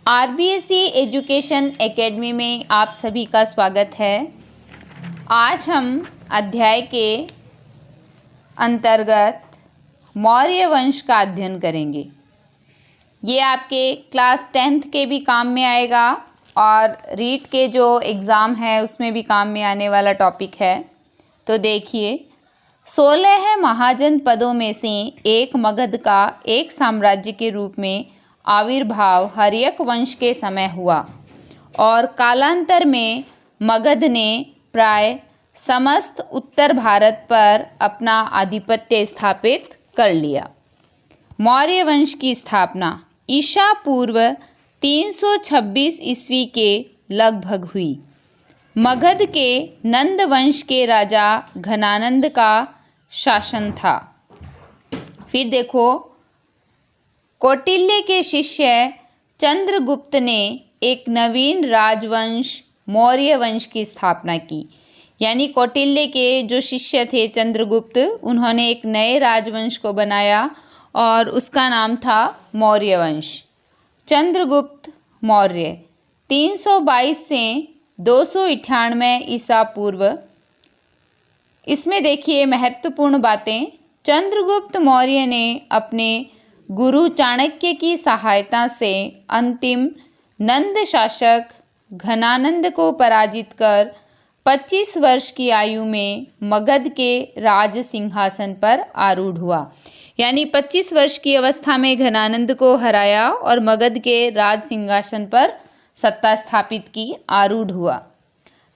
RBSC education academy में आप सभी का स्वागत है। आज हम अध्याय के अंतर्गत मौर्य वंश का अध्ययन करेंगे। ये आपके क्लास 10th के भी काम में आएगा और रीट के जो एग्ज़ाम है उसमें भी काम में आने वाला टॉपिक है। तो देखिए, 16 महाजनपदों में से एक मगध का एक साम्राज्य के रूप में आविर्भाव हर्यक वंश के समय हुआ और कालांतर में मगध ने प्राय समस्त उत्तर भारत पर अपना आधिपत्य स्थापित कर लिया। मौर्य वंश की स्थापना ईसा पूर्व 326 ईस्वी के लगभग हुई। मगध के नंद वंश के राजा घनानंद का शासन था। फिर देखो, कौटिल्य के शिष्य चंद्रगुप्त ने एक नवीन राजवंश मौर्य वंश की स्थापना की। यानी कौटिल्य के जो शिष्य थे चंद्रगुप्त, उन्होंने एक नए राजवंश को बनाया और उसका नाम था मौर्य वंश। चंद्रगुप्त मौर्य 322 से 298 ईसा पूर्व। इसमें देखिए महत्वपूर्ण बातें। चंद्रगुप्त मौर्य ने अपने गुरु चाणक्य की सहायता से अंतिम नंद शासक घनानंद को पराजित कर 25 वर्ष की आयु में मगध के राज सिंहासन पर आरूढ़ हुआ। यानी 25 वर्ष की अवस्था में घनानंद को हराया और मगध के राज सिंहासन पर सत्ता स्थापित की, आरूढ़ हुआ।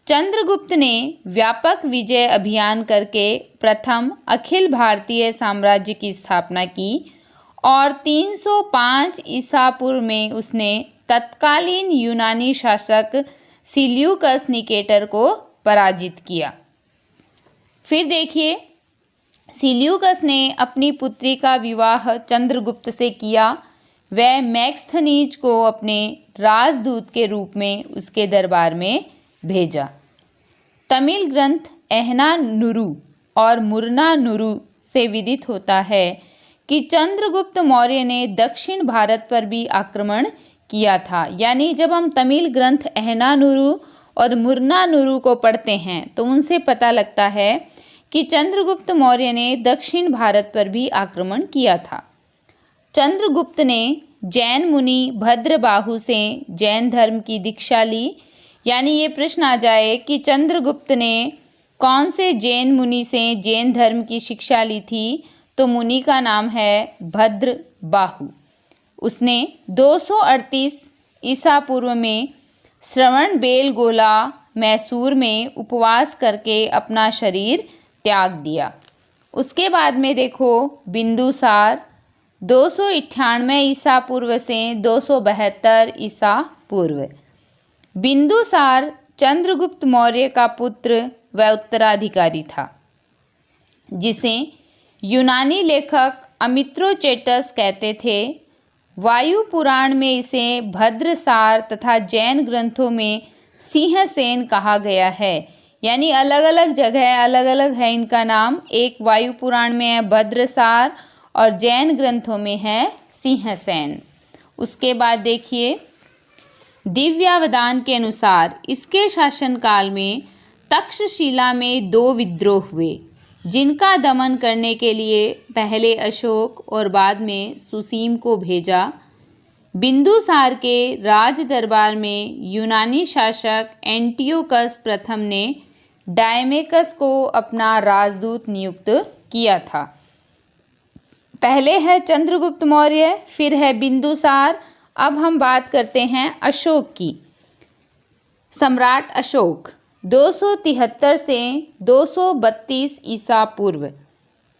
चंद्रगुप्त ने व्यापक विजय अभियान करके प्रथम अखिल भारतीय साम्राज्य की स्थापना की और 305 ईसा पूर्व में उसने तत्कालीन यूनानी शासक सिल्यूकस निकेटर को पराजित किया। फिर देखिए, सिल्यूकस ने अपनी पुत्री का विवाह चंद्रगुप्त से किया। वह मैक्स्थनीज को अपने राजदूत के रूप में उसके दरबार में भेजा। तमिल ग्रंथ अहनानुरु और मुर्नानुरु से विदित होता है कि चंद्रगुप्त मौर्य ने दक्षिण भारत पर भी आक्रमण किया था। यानी जब हम तमिल ग्रंथ अहनानुरु और मुर्नानुरु को पढ़ते हैं तो उनसे पता लगता है कि चंद्रगुप्त मौर्य ने दक्षिण भारत पर भी आक्रमण किया था। चंद्रगुप्त ने जैन मुनि भद्रबाहु से जैन धर्म की दीक्षा ली। यानी ये प्रश्न आ जाए कि चंद्रगुप्त ने कौन से जैन मुनि से जैन धर्म की शिक्षा ली थी, तो मुनि का नाम है भद्रबाहु। उसने 238 ईसा पूर्व में श्रवण बेलगोला मैसूर में उपवास करके अपना शरीर त्याग दिया। उसके बाद में देखो, बिंदुसार 298 ईसा पूर्व से 272 ईसा पूर्व। बिंदुसार चंद्रगुप्त मौर्य का पुत्र व उत्तराधिकारी था, जिसे यूनानी लेखक अमित्रोचेटस कहते थे। वायु पुराण में इसे भद्रसार तथा जैन ग्रंथों में सिंहसेन कहा गया है। यानी अलग अलग जगह अलग अलग है इनका नाम। एक वायु पुराण में है भद्रसार और जैन ग्रंथों में है सिंहसेन। उसके बाद देखिए, दिव्यावदान के अनुसार इसके शासनकाल में तक्षशिला में 2 विद्रोह हुए, जिनका दमन करने के लिए पहले अशोक और बाद में सुसीम को भेजा। बिंदुसार के राज दरबार में यूनानी शासक एंटियोकस प्रथम ने डायमेकस को अपना राजदूत नियुक्त किया था। पहले है चंद्रगुप्त मौर्य, फिर है बिंदुसार। अब हम बात करते हैं अशोक की। सम्राट अशोक 273 से 232 ईसा पूर्व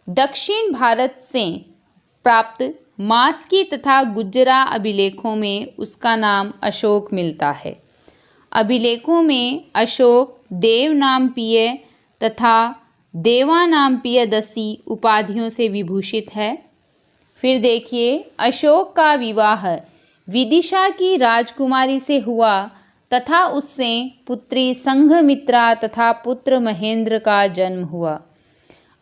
दक्षिण भारत से प्राप्त मास्की तथा गुज्जरा अभिलेखों में उसका नाम अशोक मिलता है। अभिलेखों में अशोक देवनामपीय तथा देवानामपीयदसी उपाधियों से विभूषित है। फिर देखिए, अशोक का विवाह विदिशा की राजकुमारी से हुआ तथा उससे पुत्री संघमित्रा तथा पुत्र महेंद्र का जन्म हुआ।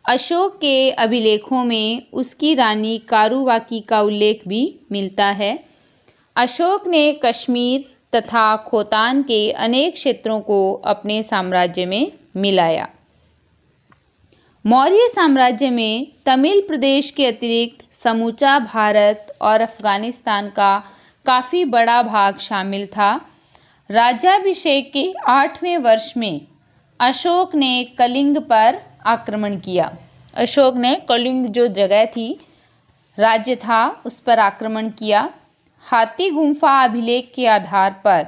अशोक के अभिलेखों में उसकी रानी कारुवाकी का उल्लेख भी मिलता है। अशोक ने कश्मीर तथा खोतान के अनेक क्षेत्रों को अपने साम्राज्य में मिलाया। मौर्य साम्राज्य में तमिल प्रदेश के अतिरिक्त समूचा भारत और अफगानिस्तान का काफ़ी बड़ा भाग शामिल था। राज्याभिषेक के 8वें वर्ष में अशोक ने कलिंग पर आक्रमण किया। अशोक ने कलिंग जो जगह थी, राज्य था, उस पर आक्रमण किया। हाथी गुम्फा अभिलेख के आधार पर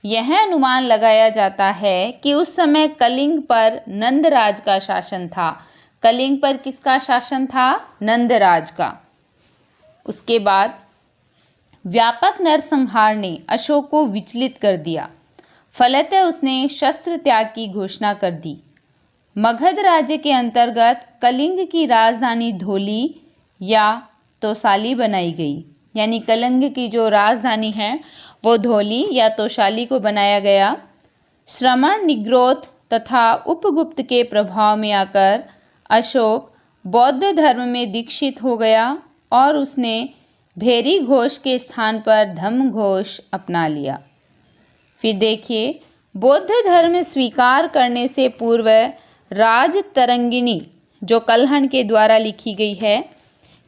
यह अनुमान लगाया जाता है कि उस समय कलिंग पर नंदराज का शासन था। कलिंग पर किसका शासन था? नंदराज का। उसके बाद व्यापक नरसंहार ने अशोक को विचलित कर दिया। फलतः उसने शस्त्र त्याग की घोषणा कर दी। मगध राज्य के अंतर्गत कलिंग की राजधानी धौली या तोसाली बनाई गई। यानी कलिंग की जो राजधानी है वो धौली या तोशाली को बनाया गया। श्रमण, निग्रोध तथा उपगुप्त के प्रभाव में आकर अशोक बौद्ध धर्म में दीक्षित हो गया और उसने भेरी घोष के स्थान पर धम्म घोष अपना लिया। फिर देखिए, बौद्ध धर्म स्वीकार करने से पूर्व राजतरंगिणी जो कल्हण के द्वारा लिखी गई है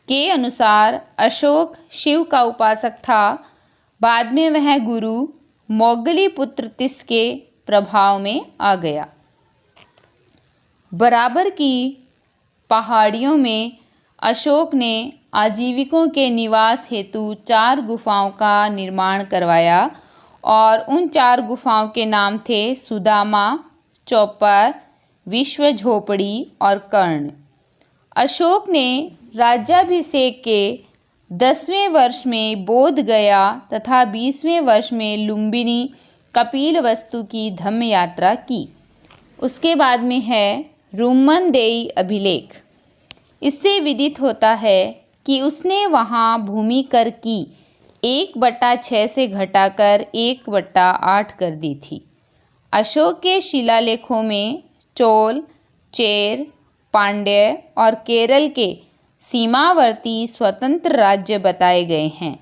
के अनुसार अशोक शिव का उपासक था। बाद में वह गुरु मोगली पुत्र तिस के प्रभाव में आ गया। बराबर की पहाड़ियों में अशोक ने आजीविकों के निवास हेतु 4 गुफाओं का निर्माण करवाया और उन 4 गुफाओं के नाम थे सुदामा, चौपर, विश्व झोपड़ी और कर्ण। अशोक ने राज्याभिषेक के 10वें वर्ष में बोध गया तथा 20वें वर्ष में लुम्बिनी कपिलवस्तु की धम्म यात्रा की। उसके बाद में है रुम्मनदेई अभिलेख। इससे विदित होता है कि उसने वहाँ भूमि कर की 1/6 से घटाकर 1/8 कर दी थी। अशोक के शिलालेखों में चोल, चेर, पांड्य और केरल के सीमावर्ती स्वतंत्र राज्य बताए गए हैं।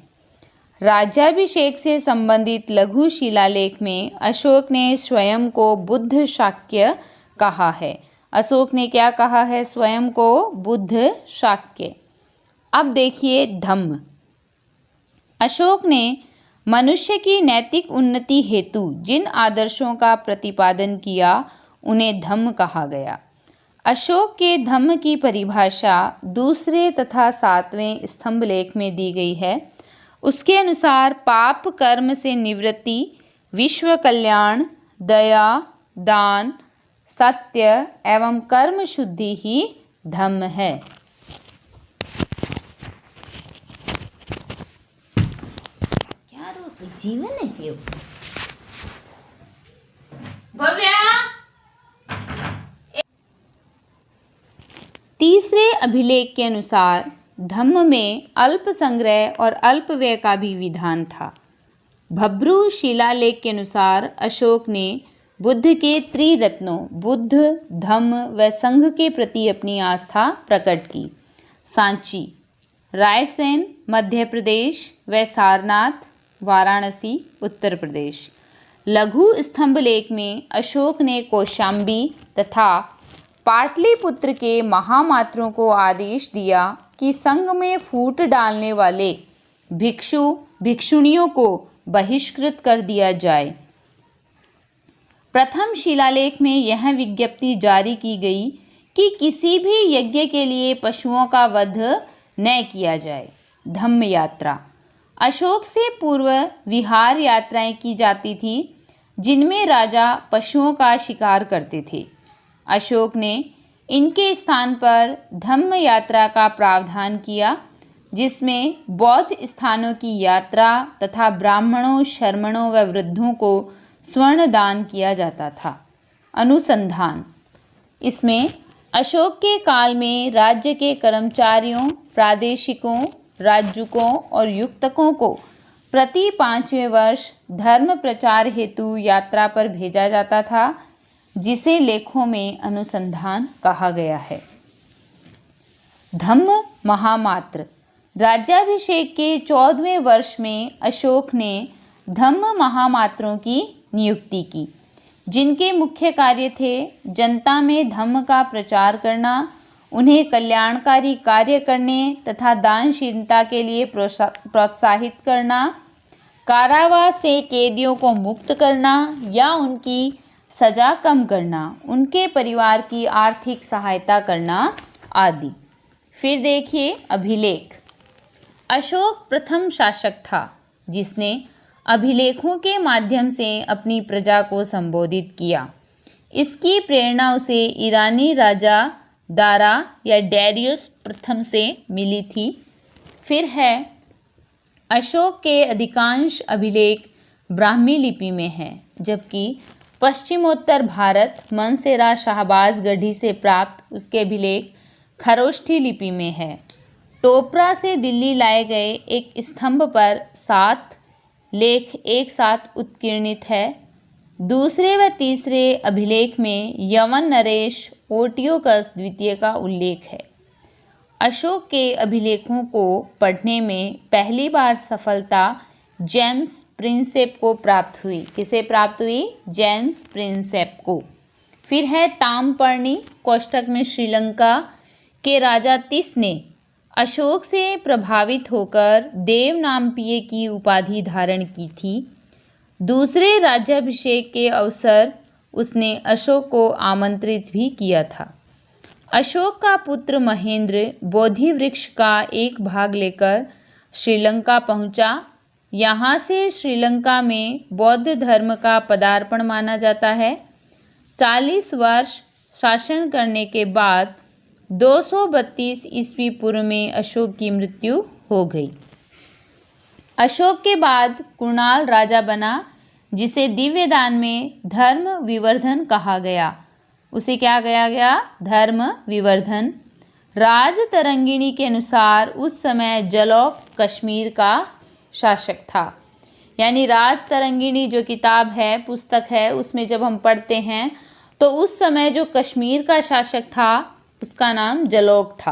राज्याभिषेक से संबंधित लघु शिलालेख में अशोक ने स्वयं को बुद्ध शाक्य कहा है। अशोक ने क्या कहा है? स्वयं को बुद्ध शाक्य। अब देखिए धम्म। अशोक ने मनुष्य की नैतिक उन्नति हेतु जिन आदर्शों का प्रतिपादन किया उन्हें धम्म कहा गया। अशोक के धम्म की परिभाषा दूसरे तथा 7वें स्तंभलेख में दी गई है। उसके अनुसार पाप कर्म से निवृत्ति, विश्व कल्याण, दया, दान, सत्य एवं कर्म शुद्धि ही धम्म है। क्या रोक जीवन है क्यों? तीसरे अभिलेख के अनुसार धम्म में अल्प संग्रह और अल्प व्यय का भी विधान था। भब्रू शिलालेख के अनुसार अशोक ने बुद्ध के त्रिरत्नों बुद्ध, धम्म व संघ के प्रति अपनी आस्था प्रकट की। सांची, रायसेन मध्य प्रदेश व सारनाथ वाराणसी उत्तर प्रदेश। लघु स्तंभलेख में अशोक ने कौशाम्बी तथा पाटलिपुत्र के महामात्रों को आदेश दिया कि संघ में फूट डालने वाले भिक्षु भिक्षुणियों को बहिष्कृत कर दिया जाए। प्रथम शिलालेख में यह विज्ञप्ति जारी की गई कि किसी भी यज्ञ के लिए पशुओं का वध न किया जाए। धम्म यात्रा। अशोक से पूर्व विहार यात्राएं की जाती थी जिनमें राजा पशुओं का शिकार करते थे। अशोक ने इनके स्थान पर धम्म यात्रा का प्रावधान किया जिसमें बौद्ध स्थानों की यात्रा तथा ब्राह्मणों, शर्मणों व वृद्धों को स्वर्ण दान किया जाता था। अनुसंधान। इसमें अशोक के काल में राज्य के कर्मचारियों, प्रादेशिकों, राजूकों और युक्तकों को प्रति 5वें वर्ष धर्म प्रचार हेतु यात्रा पर भेजा जाता था जिसे लेखों में अनुसंधान कहा गया है। धम्म महामात्र राज्याभिषेक के 14वें वर्ष में अशोक ने धम्म महामात्रों की नियुक्ति की, जिनके मुख्य कार्य थे जनता में धम्म का प्रचार करना, उन्हें कल्याणकारी कार्य करने तथा दानशीलता के लिए प्रोत्साहित करना, कारावास से कैदियों को मुक्त करना या उनकी सजा कम करना, उनके परिवार की आर्थिक सहायता करना आदि। फिर देखिए अभिलेख। अशोक प्रथम शासक था जिसने अभिलेखों के माध्यम से अपनी प्रजा को संबोधित किया। इसकी प्रेरणा उसे ईरानी राजा दारा या डैरियस प्रथम से मिली थी। फिर है अशोक के अधिकांश अभिलेख ब्राह्मी लिपि में हैं, जबकि पश्चिमोत्तर भारत मनसेरा शाहबाज गढ़ी से प्राप्त उसके अभिलेख खरोष्ठी लिपि में है। टोपरा से दिल्ली लाए गए एक स्तंभ पर 7 लेख एक साथ उत्कीर्णित है। दूसरे व तीसरे अभिलेख में यवन नरेश ओटियोकस द्वितीय का उल्लेख है। अशोक के अभिलेखों को पढ़ने में पहली बार सफलता जेम्स प्रिंसेप को प्राप्त हुई। किसे प्राप्त हुई? जेम्स प्रिंसेप को। फिर है तामपर्णी कोष्टक में श्रीलंका के राजा तिस ने अशोक से प्रभावित होकर देवनामपीय की उपाधि धारण की थी। दूसरे राज्याभिषेक के अवसर उसने अशोक को आमंत्रित भी किया था। अशोक का पुत्र महेंद्र बोधि वृक्ष का एक भाग लेकर श्रीलंका पहुंचा। यहाँ से श्रीलंका में बौद्ध धर्म का पदार्पण माना जाता है। 40 वर्ष शासन करने के बाद 232 ईस्वी पूर्व में अशोक की मृत्यु हो गई। अशोक के बाद कुणाल राजा बना, जिसे दिव्यदान में धर्म विवर्धन कहा गया। उसे क्या कहा गया? धर्म विवर्धन। राज तरंगिणी के अनुसार उस समय जलौक कश्मीर का शासक था। यानी राज तरंगिणी जो किताब है, पुस्तक है, उसमें जब हम पढ़ते हैं तो उस समय जो कश्मीर का शासक था उसका नाम जलौक था।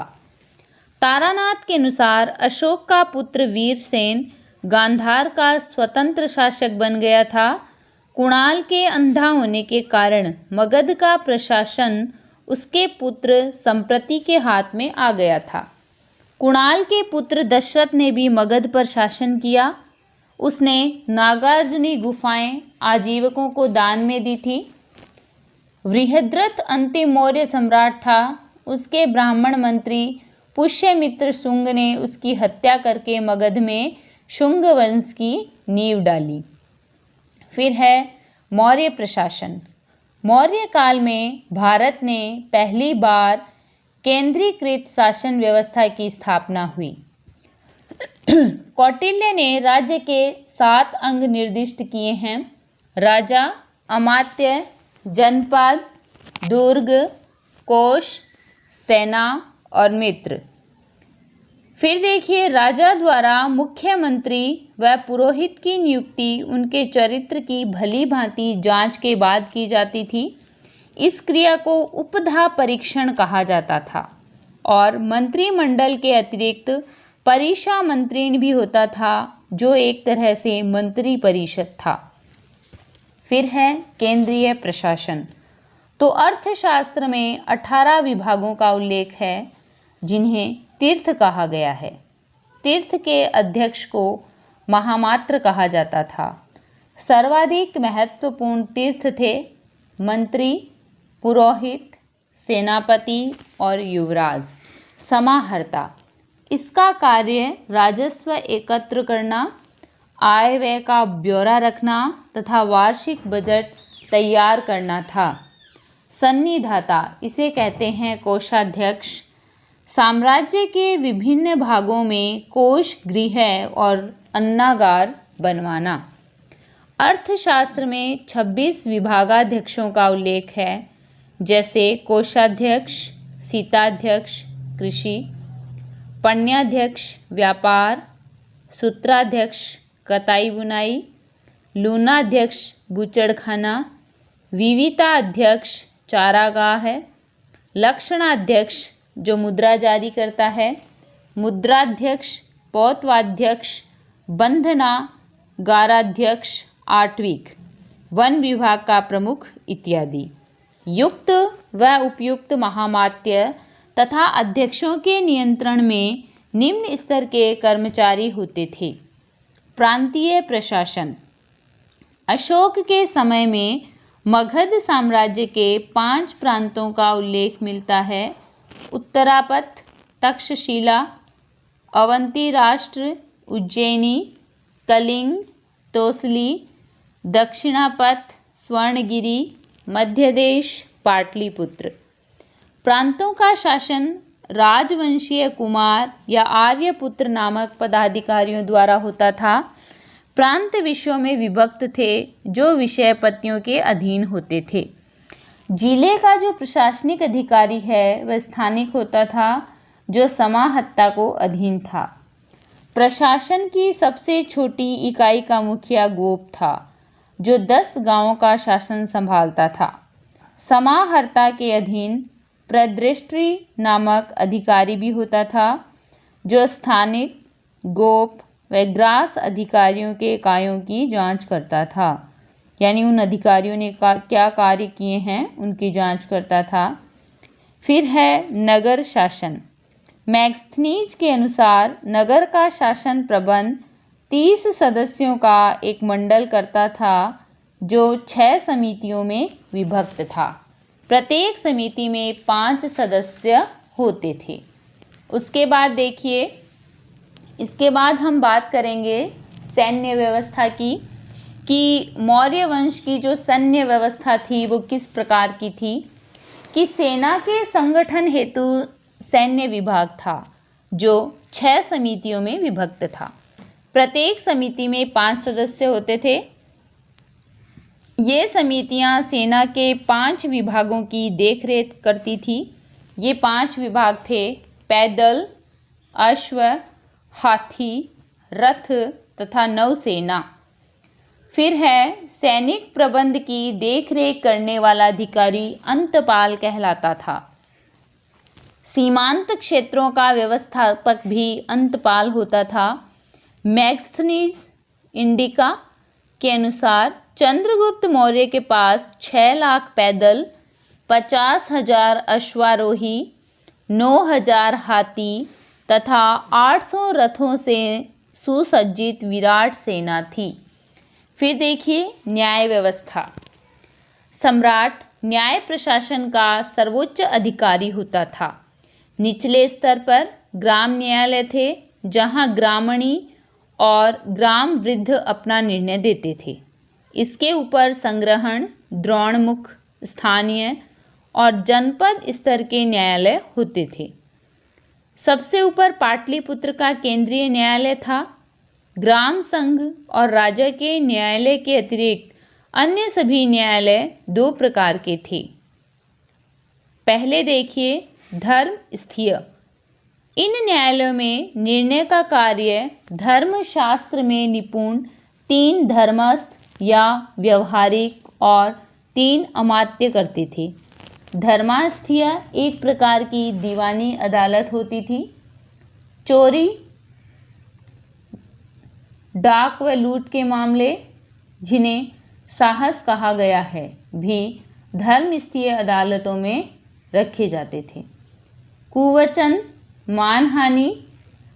तारानाथ के अनुसार अशोक का पुत्र वीरसेन गांधार का स्वतंत्र शासक बन गया था। कुणाल के अंधा होने के कारण मगध का प्रशासन उसके पुत्र संप्रति के हाथ में आ गया था। कुणाल के पुत्र दशरथ ने भी मगध पर शासन किया। उसने नागार्जुनी गुफाएं आजीवकों को दान में दी थी। वृहद्रथ अंतिम मौर्य सम्राट था। उसके ब्राह्मण मंत्री पुष्यमित्र शुंग ने उसकी हत्या करके मगध में शुंग वंश की नींव डाली। फिर है मौर्य प्रशासन। मौर्य काल में भारत ने पहली बार केंद्रीकृत शासन व्यवस्था की स्थापना हुई। कौटिल्य ने राज्य के 7 अंग निर्दिष्ट किए हैं: राजा, अमात्य, जनपद, दुर्ग, कोश, सेना और मित्र। फिर देखिए राजा द्वारा मुख्यमंत्री व पुरोहित की नियुक्ति उनके चरित्र की भली भांति जांच के बाद की जाती थी। इस क्रिया को उपधा परीक्षण कहा जाता था। और मंत्रिमंडल के अतिरिक्त परिषा मंत्रीण भी होता था, जो एक तरह से मंत्री परिषद था। फिर है केंद्रीय प्रशासन। तो अर्थशास्त्र में 18 विभागों का उल्लेख है, जिन्हें तीर्थ कहा गया है। तीर्थ के अध्यक्ष को महामात्र कहा जाता था। सर्वाधिक महत्वपूर्ण तीर्थ थे मंत्री, पुरोहित, सेनापति और युवराज। समाहर्ता, इसका कार्य राजस्व एकत्र करना, आय व्यय का ब्यौरा रखना तथा वार्षिक बजट तैयार करना था। सन्निधाता, इसे कहते हैं कोषाध्यक्ष। साम्राज्य के विभिन्न भागों में कोष, गृह और अन्नागार बनवाना। अर्थशास्त्र में 26 विभागाध्यक्षों का उल्लेख है, जैसे कोषाध्यक्ष, सीताध्यक्ष कृषि, पण्याध्यक्ष व्यापार, सूत्राध्यक्ष कताई बुनाई, लूनाध्यक्ष बुचड़खाना, विविताध्यक्ष चारागाह है, लक्षणाध्यक्ष जो मुद्रा जारी करता है, मुद्राध्यक्ष पौतवाध्यक्ष, बंधना, गाराध्यक्ष, आटविक, वन विभाग का प्रमुख इत्यादि। युक्त व उपयुक्त महामात्य तथा अध्यक्षों के नियंत्रण में निम्न स्तर के कर्मचारी होते थे। प्रांतीय प्रशासन। अशोक के समय में मगध साम्राज्य के 5 प्रांतों का उल्लेख मिलता है। उत्तरापथ, तक्षशिला, अवंती राष्ट्र, उज्जैनी, कलिंग, तोसली, दक्षिणापथ, स्वर्णगिरी, मध्यदेश, पाटलिपुत्र। प्रांतों का शासन राजवंशीय कुमार या आर्यपुत्र नामक पदाधिकारियों द्वारा होता था। प्रांत विषयों में विभक्त थे जो विषयपतियों के अधीन होते थे। जिले का जो प्रशासनिक अधिकारी है वह स्थानिक होता था जो समाहर्ता को अधीन था। प्रशासन की सबसे छोटी इकाई का मुखिया गोप था जो 10 गांवों का शासन संभालता था। समाहर्ता के अधीन प्रदृष्टि नामक अधिकारी भी होता था जो स्थानिक, गोप व ग्रास अधिकारियों के कार्यों की जांच करता था, यानी उन अधिकारियों ने क्या कार्य किए हैं उनकी जांच करता था। फिर है नगर शासन। मैग्स्थनीज के अनुसार नगर का शासन प्रबंध 30 सदस्यों का एक मंडल करता था जो 6 समितियों में विभक्त था। प्रत्येक समिति में 5 सदस्य होते थे। उसके बाद देखिए, इसके बाद हम बात करेंगे सैन्य व्यवस्था की कि मौर्य वंश की जो सैन्य व्यवस्था थी वो किस प्रकार की थी। कि सेना के संगठन हेतु सैन्य विभाग था जो 6 समितियों में विभक्त था। प्रत्येक समिति में 5 सदस्य होते थे। ये समितियां सेना के 5 विभागों की देखरेख करती थी। ये 5 विभाग थे: पैदल, अश्व, हाथी, रथ तथा नौसेना। फिर है सैनिक प्रबंध की देखरेख करने वाला अधिकारी अंतपाल कहलाता था। सीमांत क्षेत्रों का व्यवस्थापक भी अंतपाल होता था। मैग्स्थनीज इंडिका के अनुसार चंद्रगुप्त मौर्य के पास 6 लाख पैदल, 50,000 अश्वारोही, 9,000 हाथी तथा 800 रथों से सुसज्जित विराट सेना थी। फिर देखिए न्याय व्यवस्था। सम्राट न्याय प्रशासन का सर्वोच्च अधिकारी होता था। निचले स्तर पर ग्राम न्यायालय थे जहां ग्रामणी और ग्राम वृद्ध अपना निर्णय देते थे। इसके ऊपर संग्रहण, द्रोणमुख, स्थानीय और जनपद स्तर के न्यायालय होते थे। सबसे ऊपर पाटलिपुत्र का केंद्रीय न्यायालय था। ग्राम संघ और राजा के न्यायालय के अतिरिक्त अन्य सभी न्यायालय 2 प्रकार के थे। पहले देखिए धर्मस्थीय। इन न्यायालयों में निर्णय का कार्य धर्मशास्त्र में निपुण 3 धर्मस्थ या व्यवहारिक और 3 अमात्य करते थे। धर्मास्थीय एक प्रकार की दीवानी अदालत होती थी। चोरी, डाक व लूट के मामले, जिन्हें साहस कहा गया है, भी धर्मस्थीय अदालतों में रखे जाते थे। कुवचन, मानहानि,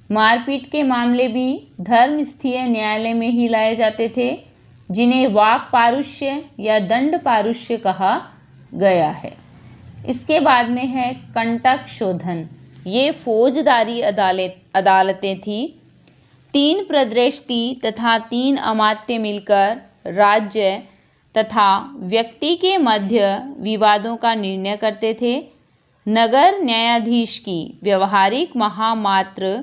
मारपीट के मामले भी धर्मस्थीय न्यायालय में ही लाए जाते थे, जिन्हें वाक पारुष्य या दंड पारुष्य कहा गया है। इसके बाद में है कंटक शोधन। ये फौजदारी अदालतें थी। 3 प्रदृष्टि तथा 3 अमात्य मिलकर राज्य तथा व्यक्ति के मध्य विवादों का निर्णय करते थे। नगर न्यायाधीश की व्यवहारिक महामात्र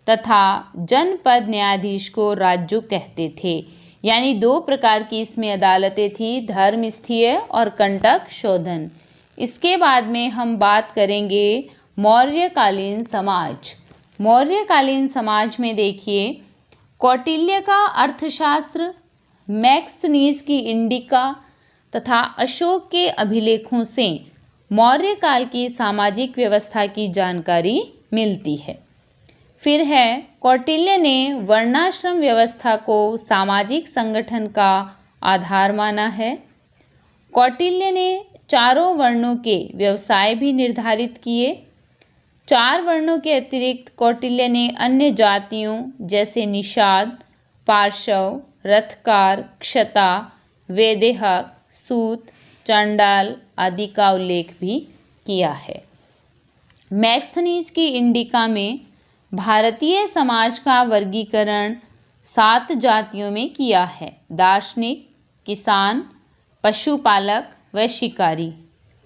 तथा जनपद न्यायाधीश को राज्य कहते थे। यानी 2 प्रकार की इसमें अदालतें थी, धर्मस्थीय और कंटक शोधन। इसके बाद में हम बात करेंगे मौर्यकालीन समाज। मौर्यकालीन समाज में देखिए कौटिल्य का अर्थशास्त्र, मैग्स्थनीज की इंडिका तथा अशोक के अभिलेखों से मौर्य काल की सामाजिक व्यवस्था की जानकारी मिलती है। फिर है कौटिल्य ने वर्णाश्रम व्यवस्था को सामाजिक संगठन का आधार माना है। कौटिल्य ने चारों वर्णों के व्यवसाय भी निर्धारित किए। 4 वर्णों के अतिरिक्त कौटिल्य ने अन्य जातियों जैसे निषाद, पार्शव, रथकार, क्षता, वैदेहक, सूत, चंडाल आदि का उल्लेख भी किया है। मैक्सथनीज की इंडिका में भारतीय समाज का वर्गीकरण 7 जातियों में किया है। दार्शनिक, किसान, पशुपालक व शिकारी,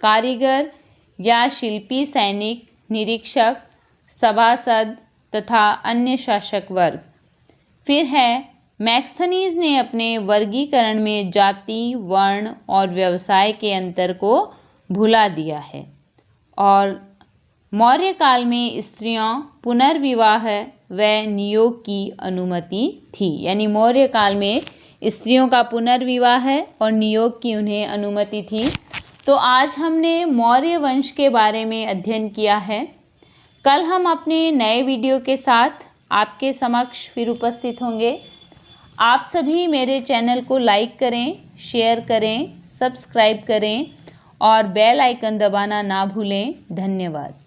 कारीगर या शिल्पी, सैनिक, निरीक्षक, सभासद तथा अन्य शासक वर्ग। फिर है मैक्सथनीज ने अपने वर्गीकरण में जाति, वर्ण और व्यवसाय के अंतर को भुला दिया है। और मौर्य काल में स्त्रियों पुनर्विवाह व नियोग की अनुमति थी, यानी मौर्य काल में स्त्रियों का पुनर्विवाह और नियोग की उन्हें अनुमति थी। तो आज हमने मौर्य वंश के बारे में अध्ययन किया है। कल हम अपने नए वीडियो के साथ आपके समक्ष फिर उपस्थित होंगे। आप सभी मेरे चैनल को लाइक करें, शेयर करें, सब्सक्राइब करें और बेल आइकन दबाना ना भूलें। धन्यवाद।